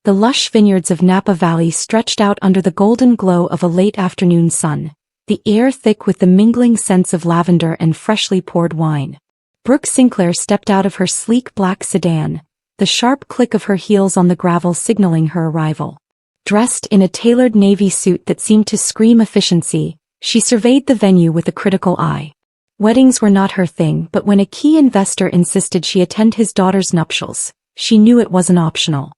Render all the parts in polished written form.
The lush vineyards of Napa Valley stretched out under the golden glow of a late afternoon sun, the air thick with the mingling scents of lavender and freshly poured wine. Brooke Sinclair stepped out of her sleek black sedan, the sharp click of her heels on the gravel signaling her arrival. Dressed in a tailored navy suit that seemed to scream efficiency, she surveyed the venue with a critical eye. Weddings were not her thing, but when a key investor insisted she attend his daughter's nuptials, she knew it wasn't optional.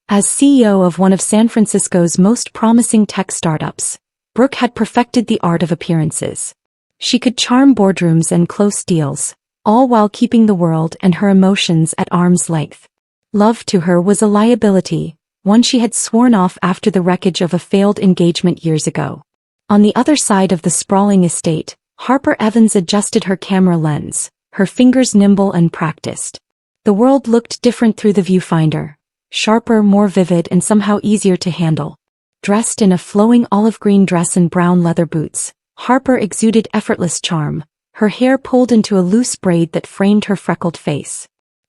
As CEO of one of San Francisco's most promising tech startups, Brooke had perfected the art of appearances. She could charm boardrooms and close deals, all while keeping the world and her emotions at arm's length. Love to her was a liability, one she had sworn off after the wreckage of a failed engagement years ago. On the other side of the sprawling estate, Harper Evans adjusted her camera lens, her fingers nimble and practiced. The world looked different through the viewfinder. Sharper, more vivid, and somehow easier to handle. Dressed in a flowing olive green dress and brown leather boots, Harper exuded effortless charm, her hair pulled into a loose braid that framed her freckled face.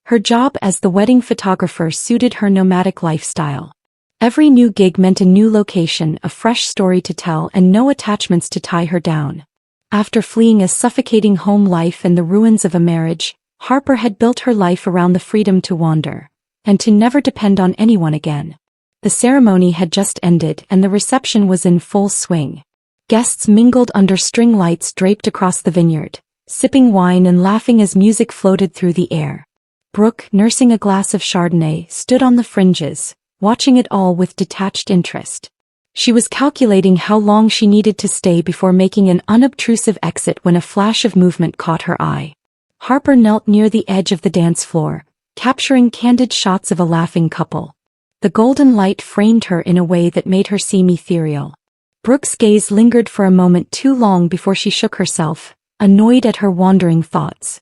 Her job as the wedding photographer suited her nomadic lifestyle. Every new gig meant a new location, a fresh story to tell, and no attachments to tie her down. After fleeing a suffocating home life and the ruins of a marriage, Harper had built her life around the freedom to wander, and to never depend on anyone again. The ceremony had just ended and the reception was in full swing. Guests mingled under string lights draped across the vineyard, sipping wine and laughing as music floated through the air. Brooke, nursing a glass of Chardonnay, stood on the fringes, watching it all with detached interest. She was calculating how long she needed to stay before making an unobtrusive exit when a flash of movement caught her eye. Harper knelt near the edge of the dance floor, capturing candid shots of a laughing couple. The golden light framed her in a way that made her seem ethereal. Brooke's gaze lingered for a moment too long before she shook herself, annoyed at her wandering thoughts.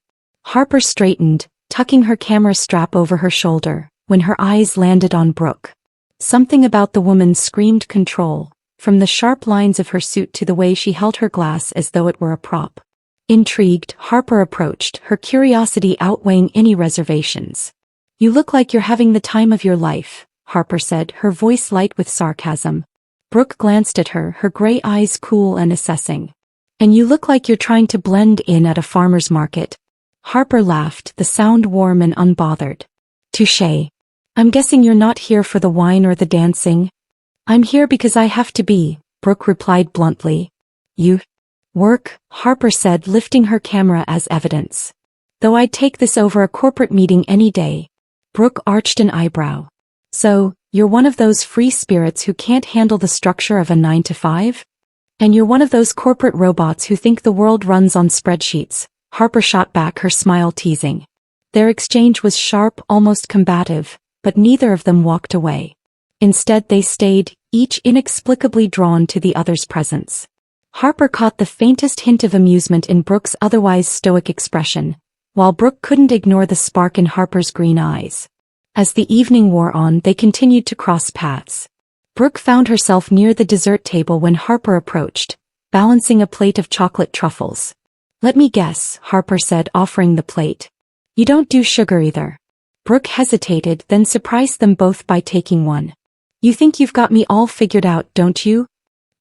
Harper straightened, tucking her camera strap over her shoulder, when her eyes landed on Brooke. Something about the woman screamed control, from the sharp lines of her suit to the way she held her glass as though it were a prop. Intrigued, Harper approached, her curiosity outweighing any reservations. "You look like you're having the time of your life," Harper said, her voice light with sarcasm. Brooke glanced at her, her gray eyes cool and assessing. "And you look like you're trying to blend in at a farmer's market." Harper laughed, the sound warm and unbothered. "Touché. I'm guessing you're not here for the wine or the dancing?" "I'm here because I have to be," Brooke replied bluntly. "You work?" Harper said, lifting her camera as evidence. "Though I'd take this over a corporate meeting any day." Brooke arched an eyebrow. "So, you're one of those free spirits who can't handle the structure of a 9-to-5? And you're one of those corporate robots who think the world runs on spreadsheets," Harper shot back, her smile teasing. Their exchange was sharp, almost combative, but neither of them walked away. Instead they stayed, each inexplicably drawn to the other's presence. Harper caught the faintest hint of amusement in Brooke's otherwise stoic expression, while Brooke couldn't ignore the spark in Harper's green eyes. As the evening wore on, they continued to cross paths. Brooke found herself near the dessert table when Harper approached, balancing a plate of chocolate truffles. "Let me guess," Harper said, offering the plate. "You don't do sugar either." Brooke hesitated, then surprised them both by taking one. "You think you've got me all figured out, don't you?"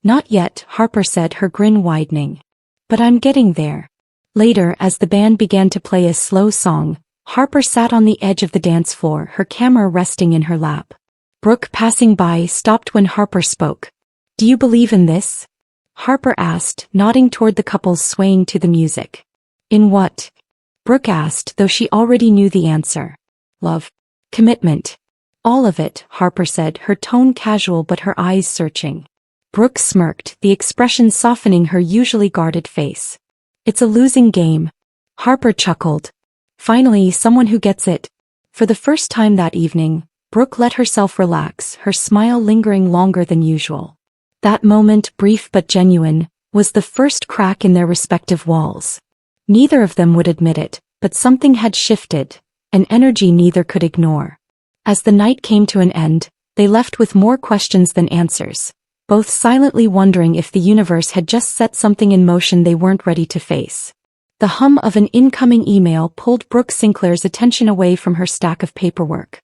"Not yet," Harper said, her grin widening. "But I'm getting there." Later, as the band began to play a slow song, Harper sat on the edge of the dance floor, her camera resting in her lap. Brooke, passing by, stopped when Harper spoke. "Do you believe in this?" Harper asked, nodding toward the couples swaying to the music. "In what?" Brooke asked, though she already knew the answer. "Love. Commitment. All of it," Harper said, her tone casual but her eyes searching. Brooke smirked, the expression softening her usually guarded face. "It's a losing game." Harper chuckled. "Finally, someone who gets it." For the first time that evening, Brooke let herself relax, her smile lingering longer than usual. That moment, brief but genuine, was the first crack in their respective walls. Neither of them would admit it, but something had shifted, an energy neither could ignore. As the night came to an end, they left with more questions than answers, both silently wondering if the universe had just set something in motion they weren't ready to face. The hum of an incoming email pulled Brooke Sinclair's attention away from her stack of paperwork.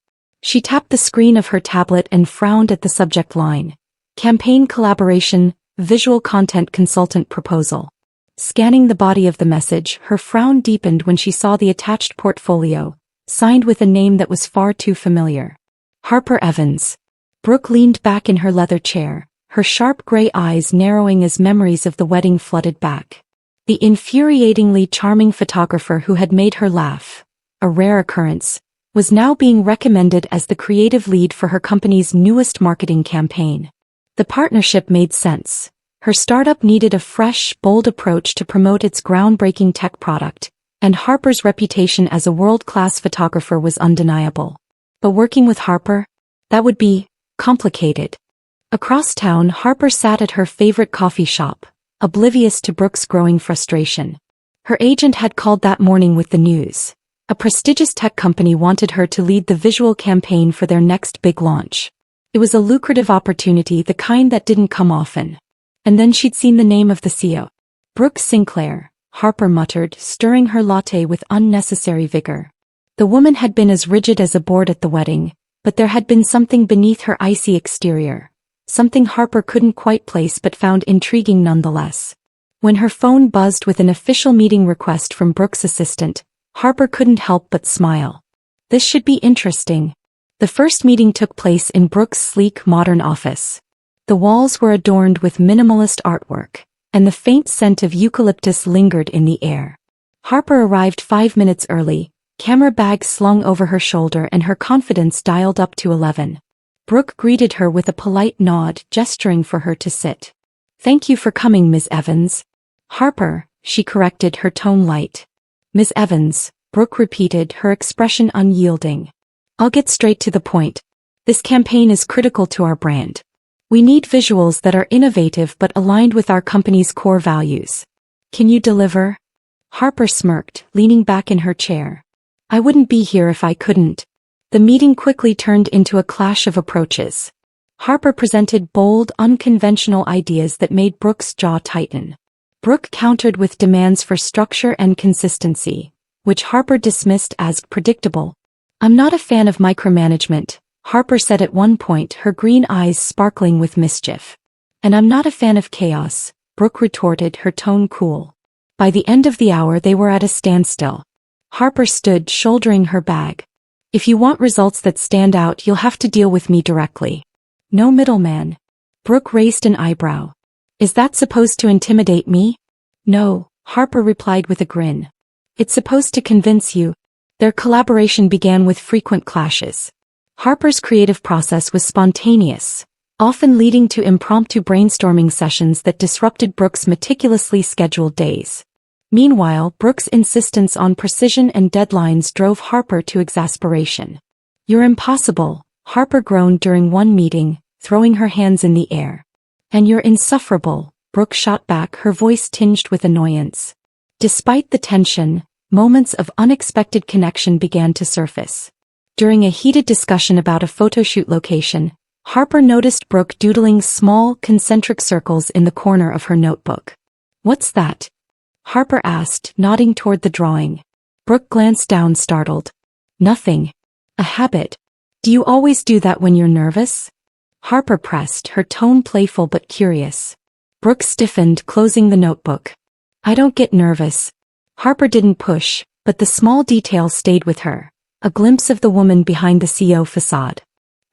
She tapped the screen of her tablet and frowned at the subject line. Campaign collaboration, visual content consultant proposal. Scanning the body of the message, her frown deepened when she saw the attached portfolio, signed with a name that was far too familiar. Harper Evans. Brooke leaned back in her leather chair, her sharp gray eyes narrowing as memories of the wedding flooded back. The infuriatingly charming photographer who had made her laugh, a rare occurrence, was now being recommended as the creative lead for her company's newest marketing campaign. The partnership made sense. Her startup needed a fresh, bold approach to promote its groundbreaking tech product, and Harper's reputation as a world-class photographer was undeniable. But working with Harper? That would be complicated. Across town, Harper sat at her favorite coffee shop, oblivious to Brooke's growing frustration. Her agent had called that morning with the news. A prestigious tech company wanted her to lead the visual campaign for their next big launch. It was a lucrative opportunity, the kind that didn't come often. And then she'd seen the name of the CEO. Brooke Sinclair, Harper muttered, stirring her latte with unnecessary vigor. The woman had been as rigid as a board at the wedding, but there had been something beneath her icy exterior. Something Harper couldn't quite place but found intriguing nonetheless. When her phone buzzed with an official meeting request from Brooke's assistant, Harper couldn't help but smile. This should be interesting. The first meeting took place in Brooke's sleek, modern office. The walls were adorned with minimalist artwork, and the faint scent of eucalyptus lingered in the air. Harper arrived 5 minutes early, camera bag slung over her shoulder and her confidence dialed up to 11. Brooke greeted her with a polite nod, gesturing for her to sit. "Thank you for coming, Ms. Evans." "Harper," she corrected, her tone light. "Ms. Evans," Brooke repeated, her expression unyielding. "I'll get straight to the point. This campaign is critical to our brand. We need visuals that are innovative but aligned with our company's core values. Can you deliver?" Harper smirked, leaning back in her chair. "I wouldn't be here if I couldn't." The meeting quickly turned into a clash of approaches. Harper presented bold, unconventional ideas that made Brooke's jaw tighten. Brooke countered with demands for structure and consistency, which Harper dismissed as predictable. "I'm not a fan of micromanagement," Harper said at one point, her green eyes sparkling with mischief. "And I'm not a fan of chaos," Brooke retorted, her tone cool. By the end of the hour they were at a standstill. Harper stood, shouldering her bag. "If you want results that stand out, you'll have to deal with me directly. No middleman." Brooke raised an eyebrow. "Is that supposed to intimidate me?" "No," Harper replied with a grin. "It's supposed to convince you." Their collaboration began with frequent clashes. Harper's creative process was spontaneous, often leading to impromptu brainstorming sessions that disrupted Brooke's meticulously scheduled days. Meanwhile, Brooke's insistence on precision and deadlines drove Harper to exasperation. "You're impossible," Harper groaned during one meeting, throwing her hands in the air. "And you're insufferable," Brooke shot back, her voice tinged with annoyance. Despite the tension, moments of unexpected connection began to surface. During a heated discussion about a photoshoot location, Harper noticed Brooke doodling small, concentric circles in the corner of her notebook. "What's that?" Harper asked, nodding toward the drawing. Brooke glanced down, startled. "Nothing. A habit. Do you always do that when you're nervous?" Harper pressed, her tone playful but curious. Brooke stiffened, closing the notebook. "I don't get nervous." Harper didn't push, but the small detail stayed with her. A glimpse of the woman behind the CEO facade.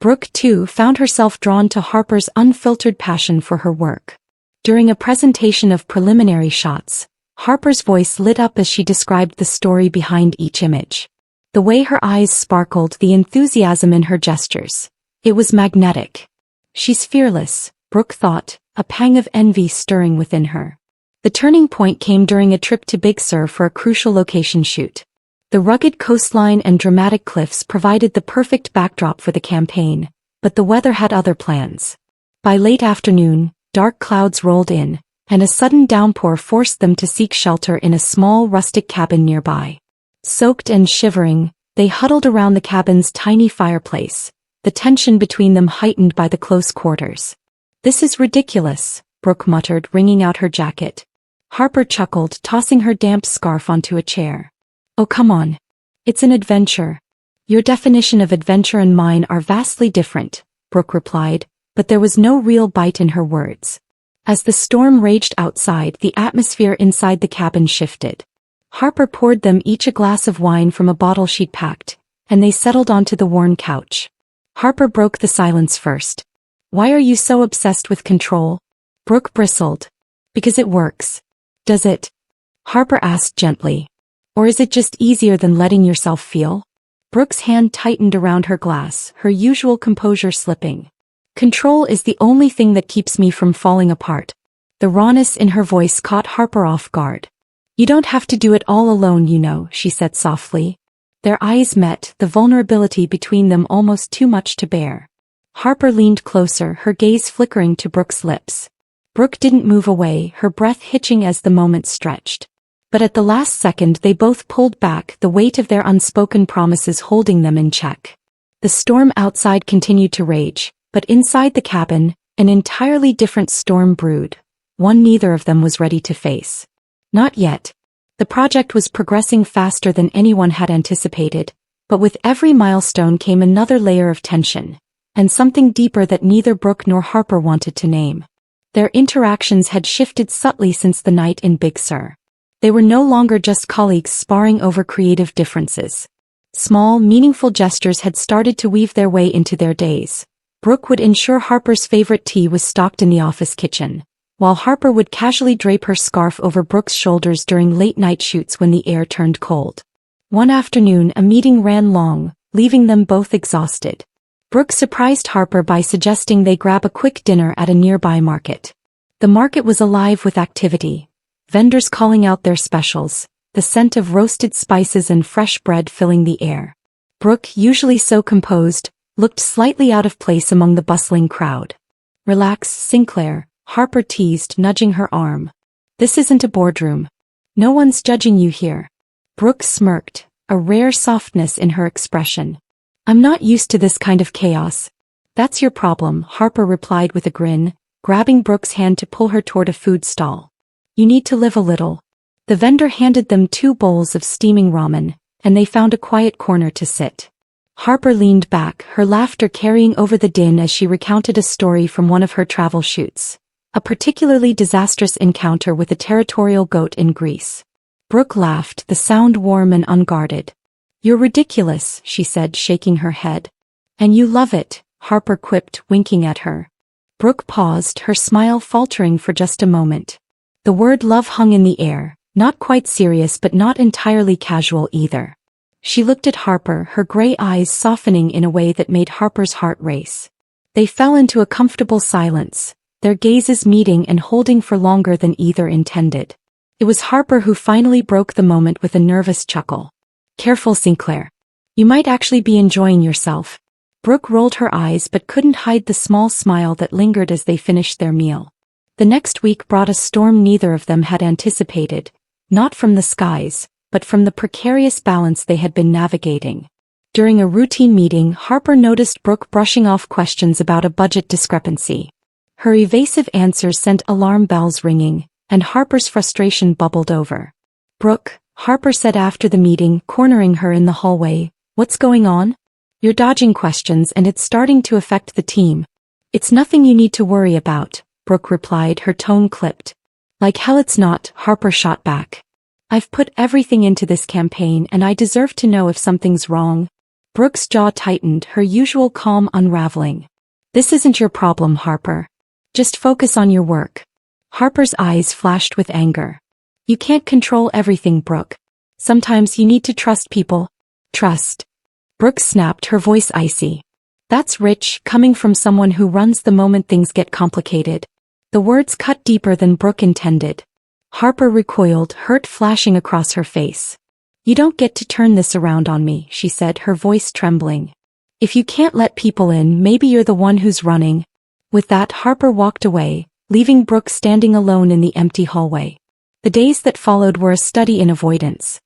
Brooke, too, found herself drawn to Harper's unfiltered passion for her work. During a presentation of preliminary shots, Harper's voice lit up as she described the story behind each image. The way her eyes sparkled, the enthusiasm in her gestures. It was magnetic. "She's fearless," Brooke thought, a pang of envy stirring within her. The turning point came during a trip to Big Sur for a crucial location shoot. The rugged coastline and dramatic cliffs provided the perfect backdrop for the campaign, but the weather had other plans. By late afternoon, dark clouds rolled in, and a sudden downpour forced them to seek shelter in a small rustic cabin nearby. Soaked and shivering, they huddled around the cabin's tiny fireplace, the tension between them heightened by the close quarters. "This is ridiculous," Brooke muttered, wringing out her jacket. Harper chuckled, tossing her damp scarf onto a chair. "Oh, come on. It's an adventure." Your definition of adventure and mine are vastly different, Brooke replied, but there was no real bite in her words. As the storm raged outside, the atmosphere inside the cabin shifted. Harper poured them each a glass of wine from a bottle she'd packed, and they settled onto the worn couch. Harper broke the silence first. Why are you so obsessed with control? Brooke bristled. Because it works. Does it? Harper asked gently. Or is it just easier than letting yourself feel? Brooke's hand tightened around her glass, her usual composure slipping. Control is the only thing that keeps me from falling apart. The rawness in her voice caught Harper off guard. You don't have to do it all alone, you know, she said softly. Their eyes met, the vulnerability between them almost too much to bear. Harper leaned closer, her gaze flickering to Brooke's lips. Brooke didn't move away, her breath hitching as the moment stretched. But at the last second they both pulled back, the weight of their unspoken promises holding them in check. The storm outside continued to rage, but inside the cabin, an entirely different storm brewed, one neither of them was ready to face. Not yet. The project was progressing faster than anyone had anticipated, but with every milestone came another layer of tension, and something deeper that neither Brooke nor Harper wanted to name. Their interactions had shifted subtly since the night in Big Sur. They were no longer just colleagues sparring over creative differences. Small, meaningful gestures had started to weave their way into their days. Brooke would ensure Harper's favorite tea was stocked in the office kitchen, while Harper would casually drape her scarf over Brooke's shoulders during late-night shoots when the air turned cold. One afternoon a meeting ran long, leaving them both exhausted. Brooke surprised Harper by suggesting they grab a quick dinner at a nearby market. The market was alive with activity, vendors calling out their specials, the scent of roasted spices and fresh bread filling the air. Brooke, usually so composed, looked slightly out of place among the bustling crowd. Relax, Sinclair, Harper teased, nudging her arm. This isn't a boardroom. No one's judging you here. Brooke smirked, a rare softness in her expression. I'm not used to this kind of chaos. That's your problem, Harper replied with a grin, grabbing Brooke's hand to pull her toward a food stall. You need to live a little. The vendor handed them 2 bowls of steaming ramen, and they found a quiet corner to sit. Harper leaned back, her laughter carrying over the din as she recounted a story from one of her travel shoots. A particularly disastrous encounter with a territorial goat in Greece. Brooke laughed, the sound warm and unguarded. You're ridiculous, she said, shaking her head. And you love it, Harper quipped, winking at her. Brooke paused, her smile faltering for just a moment. The word love hung in the air, not quite serious but not entirely casual either. She looked at Harper, her gray eyes softening in a way that made Harper's heart race. They fell into a comfortable silence, their gazes meeting and holding for longer than either intended. It was Harper who finally broke the moment with a nervous chuckle. Careful, Sinclair. You might actually be enjoying yourself. Brooke rolled her eyes but couldn't hide the small smile that lingered as they finished their meal. The next week brought a storm neither of them had anticipated, not from the skies, but from the precarious balance they had been navigating. During a routine meeting, Harper noticed Brooke brushing off questions about a budget discrepancy. Her evasive answers sent alarm bells ringing, and Harper's frustration bubbled over. Brooke, Harper said after the meeting, cornering her in the hallway, what's going on? You're dodging questions and it's starting to affect the team. It's nothing you need to worry about, Brooke replied, her tone clipped. Like hell it's not, Harper shot back. I've put everything into this campaign and I deserve to know if something's wrong. Brooke's jaw tightened, her usual calm unraveling. This isn't your problem, Harper. Just focus on your work. Harper's eyes flashed with anger. You can't control everything, Brooke. Sometimes you need to trust people. Trust. Brooke snapped, her voice icy. That's rich, coming from someone who runs the moment things get complicated. The words cut deeper than Brooke intended. Harper recoiled, hurt flashing across her face. You don't get to turn this around on me, she said, her voice trembling. If you can't let people in, maybe you're the one who's running. With that, Harper walked away, leaving Brooke standing alone in the empty hallway. The days that followed were a study in avoidance.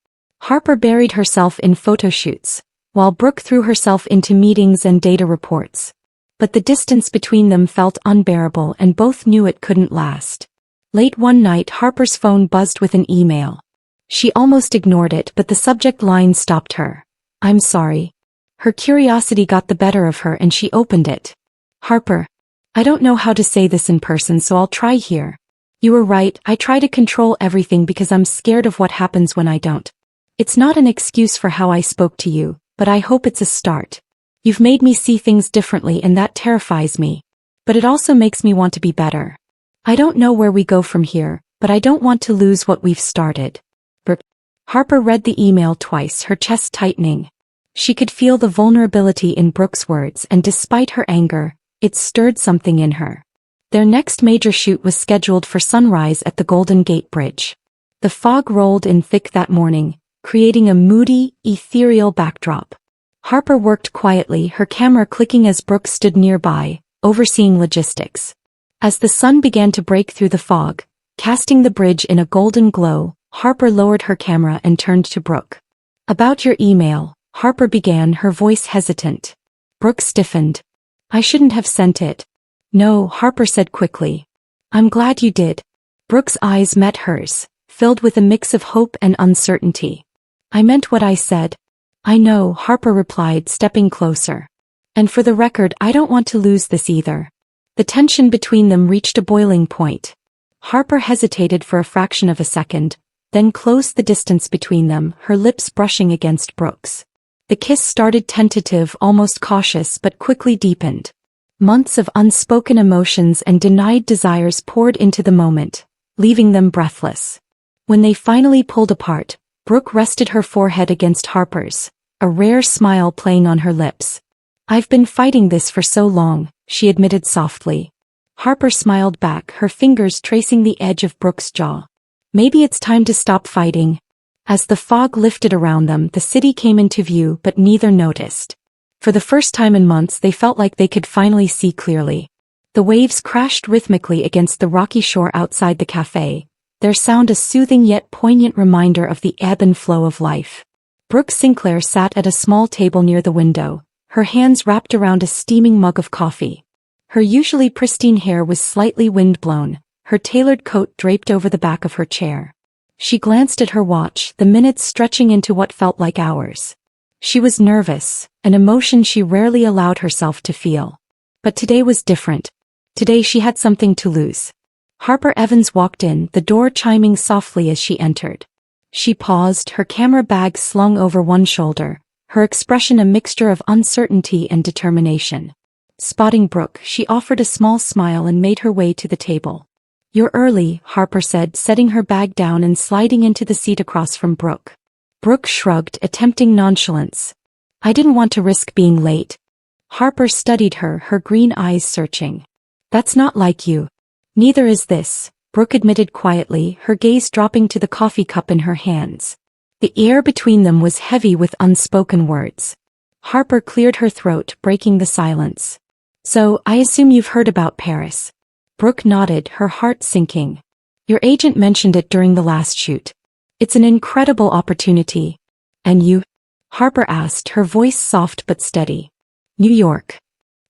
Harper buried herself in photo shoots, while Brooke threw herself into meetings and data reports. But the distance between them felt unbearable and both knew it couldn't last. Late one night, Harper's phone buzzed with an email. She almost ignored it, but the subject line stopped her. I'm sorry. Her curiosity got the better of her and she opened it. Harper. I don't know how to say this in person, so I'll try here. You were right, I try to control everything because I'm scared of what happens when I don't. It's not an excuse for how I spoke to you, but I hope it's a start. You've made me see things differently and that terrifies me. But it also makes me want to be better. I don't know where we go from here, but I don't want to lose what we've started. Harper read the email twice, her chest tightening. She could feel the vulnerability in Brooke's words, and despite her anger, it stirred something in her. Their next major shoot was scheduled for sunrise at the Golden Gate Bridge. The fog rolled in thick that morning, creating a moody, ethereal backdrop. Harper worked quietly, her camera clicking as Brooke stood nearby, overseeing logistics. As the sun began to break through the fog, casting the bridge in a golden glow, Harper lowered her camera and turned to Brooke. About your email, Harper began, her voice hesitant. Brooke stiffened. I shouldn't have sent it. No, Harper said quickly. I'm glad you did. Brooke's eyes met hers, filled with a mix of hope and uncertainty. I meant what I said. I know, Harper replied, stepping closer. And for the record, I don't want to lose this either. The tension between them reached a boiling point. Harper hesitated for a fraction of a second, then closed the distance between them, her lips brushing against Brooke's. The kiss started tentative, almost cautious, but quickly deepened. Months of unspoken emotions and denied desires poured into the moment, leaving them breathless. When they finally pulled apart, Brooke rested her forehead against Harper's, a rare smile playing on her lips. I've been fighting this for so long, she admitted softly. Harper smiled back, her fingers tracing the edge of Brooke's jaw. Maybe it's time to stop fighting. As the fog lifted around them, the city came into view, but neither noticed. For the first time in months, they felt like they could finally see clearly. The waves crashed rhythmically against the rocky shore outside the cafe, their sound a soothing yet poignant reminder of the ebb and flow of life. Brooke Sinclair sat at a small table near the window, her hands wrapped around a steaming mug of coffee. Her usually pristine hair was slightly wind-blown, her tailored coat draped over the back of her chair. She glanced at her watch, the minutes stretching into what felt like hours. She was nervous, an emotion she rarely allowed herself to feel. But today was different. Today she had something to lose. Harper Evans walked in, the door chiming softly as she entered. She paused, her camera bag slung over one shoulder, her expression a mixture of uncertainty and determination. Spotting Brooke, she offered a small smile and made her way to the table. You're early, Harper said, setting her bag down and sliding into the seat across from Brooke. Brooke shrugged, attempting nonchalance. I didn't want to risk being late. Harper studied her, her green eyes searching. That's not like you. Neither is this, Brooke admitted quietly, her gaze dropping to the coffee cup in her hands. The air between them was heavy with unspoken words. Harper cleared her throat, breaking the silence. So, I assume you've heard about Paris. Brooke nodded, her heart sinking. Your agent mentioned it during the last shoot. It's an incredible opportunity. And you? Harper asked, her voice soft but steady. New York.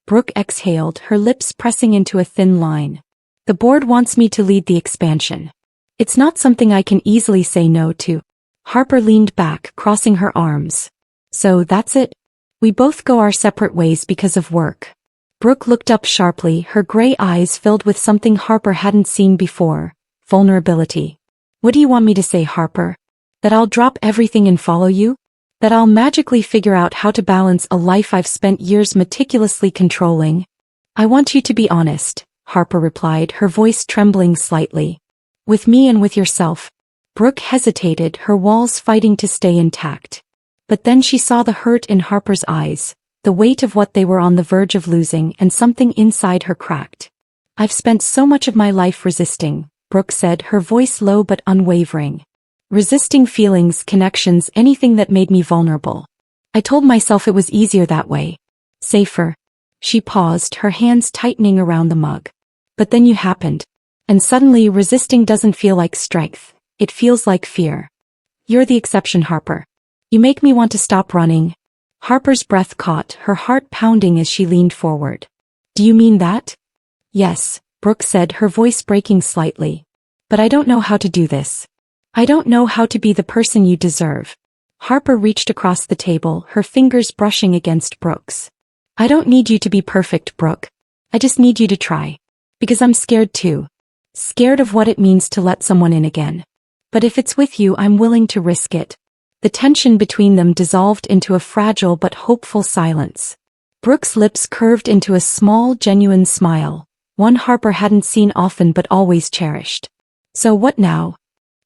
Brooke exhaled, her lips pressing into a thin line. The board wants me to lead the expansion. It's not something I can easily say no to. Harper leaned back, crossing her arms. So that's it? We both go our separate ways because of work. Brooke looked up sharply, her gray eyes filled with something Harper hadn't seen before, vulnerability. What do you want me to say, Harper? That I'll drop everything and follow you? That I'll magically figure out how to balance a life I've spent years meticulously controlling? I want you to be honest, Harper replied, her voice trembling slightly. With me and with yourself. Brooke hesitated, her walls fighting to stay intact. But then she saw the hurt in Harper's eyes, the weight of what they were on the verge of losing, and something inside her cracked. I've spent so much of my life resisting, Brooke said, her voice low but unwavering. Resisting feelings, connections, anything that made me vulnerable. I told myself it was easier that way. Safer. She paused, her hands tightening around the mug. But then you happened. And suddenly resisting doesn't feel like strength, it feels like fear. You're the exception, Harper. You make me want to stop running. Harper's breath caught, her heart pounding as she leaned forward. Do you mean that? Yes, Brooke said, her voice breaking slightly. But I don't know how to do this. I don't know how to be the person you deserve. Harper reached across the table, her fingers brushing against Brooke's. I don't need you to be perfect, Brooke. I just need you to try. Because I'm scared too. Scared of what it means to let someone in again. But if it's with you, I'm willing to risk it. The tension between them dissolved into a fragile but hopeful silence. Brooke's lips curved into a small, genuine smile, one Harper hadn't seen often but always cherished. So what now?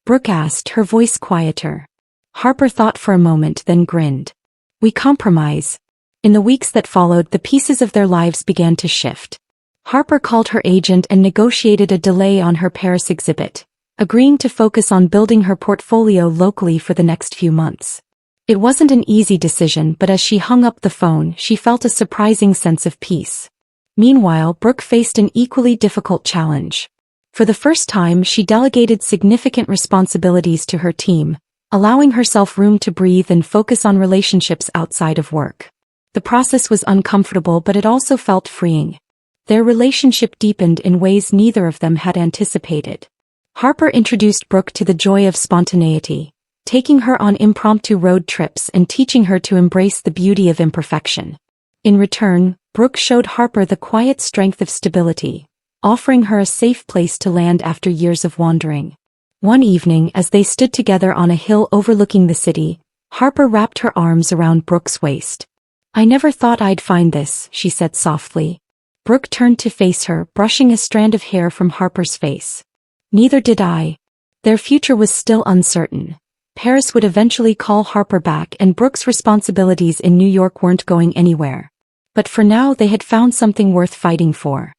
Brooke asked, her voice quieter. Harper thought for a moment, then grinned. We compromise. In the weeks that followed, the pieces of their lives began to shift. Harper called her agent and negotiated a delay on her Paris exhibit, agreeing to focus on building her portfolio locally for the next few months. It wasn't an easy decision, but as she hung up the phone, she felt a surprising sense of peace. Meanwhile, Brooke faced an equally difficult challenge. For the first time, she delegated significant responsibilities to her team, allowing herself room to breathe and focus on relationships outside of work. The process was uncomfortable, but it also felt freeing. Their relationship deepened in ways neither of them had anticipated. Harper introduced Brooke to the joy of spontaneity, taking her on impromptu road trips and teaching her to embrace the beauty of imperfection. In return, Brooke showed Harper the quiet strength of stability, offering her a safe place to land after years of wandering. One evening, as they stood together on a hill overlooking the city, Harper wrapped her arms around Brooke's waist. I never thought I'd find this, she said softly. Brooke turned to face her, brushing a strand of hair from Harper's face. Neither did I. Their future was still uncertain. Paris would eventually call Harper back, and Brooke's responsibilities in New York weren't going anywhere. But for now they had found something worth fighting for.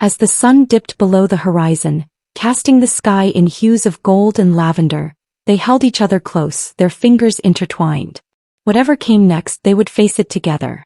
As the sun dipped below the horizon, casting the sky in hues of gold and lavender, they held each other close, their fingers intertwined. Whatever came next, they would face it together.